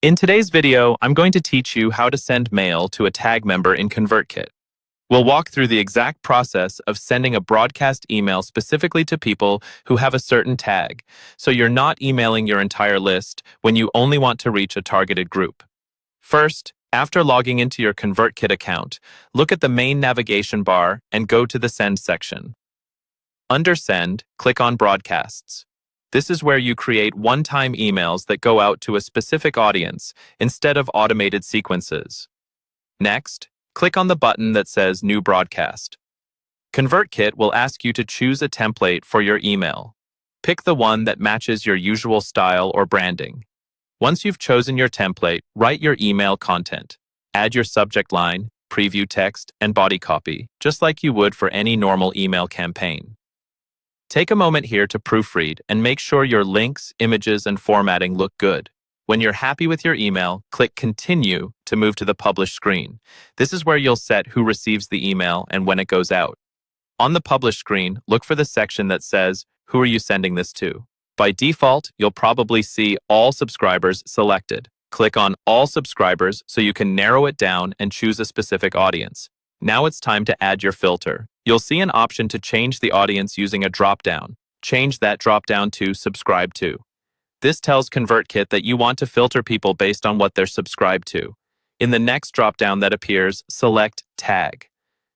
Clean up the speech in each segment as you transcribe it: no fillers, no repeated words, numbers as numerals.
In today's video, I'm going to teach you how to send mail to a tag member in ConvertKit. We'll walk through the exact process of sending a broadcast email specifically to people who have a certain tag, so you're not emailing your entire list when you only want to reach a targeted group. First, after logging into your ConvertKit account, look at the main navigation bar and go to the Send section. Under Send, click on Broadcasts. This is where you create one-time emails that go out to a specific audience instead of automated sequences. Next, click on the button that says New Broadcast. ConvertKit will ask you to choose a template for your email. Pick the one that matches your usual style or branding. Once you've chosen your template, write your email content. Add your subject line, preview text, and body copy, just like you would for any normal email campaign. Take a moment here to proofread and make sure your links, images, and formatting look good. When you're happy with your email, click Continue to move to the Publish screen. This is where you'll set who receives the email and when it goes out. On the Publish screen, look for the section that says, Who are you sending this to? By default, you'll probably see All Subscribers selected. Click on All Subscribers so you can narrow it down and choose a specific audience. Now it's time to add your filter. You'll see an option to change the audience using a drop-down. Change that drop-down to Subscribe to. This tells ConvertKit that you want to filter people based on what they're subscribed to. In the next drop-down that appears, select Tag.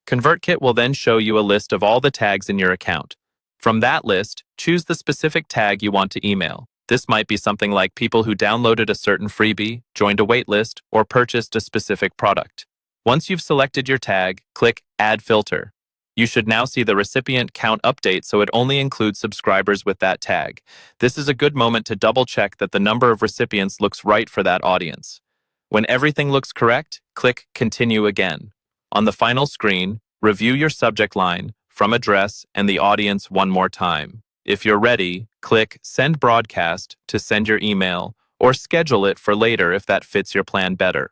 ConvertKit will then show you a list of all the tags in your account. From that list, choose the specific tag you want to email. This might be something like people who downloaded a certain freebie, joined a waitlist, or purchased a specific product. Once you've selected your tag, click Add Filter. You should now see the recipient count update so it only includes subscribers with that tag. This is a good moment to double-check that the number of recipients looks right for that audience. When everything looks correct, click Continue again. On the final screen, review your subject line, from address, and the audience one more time. If you're ready, click Send Broadcast to send your email, or schedule it for later if that fits your plan better.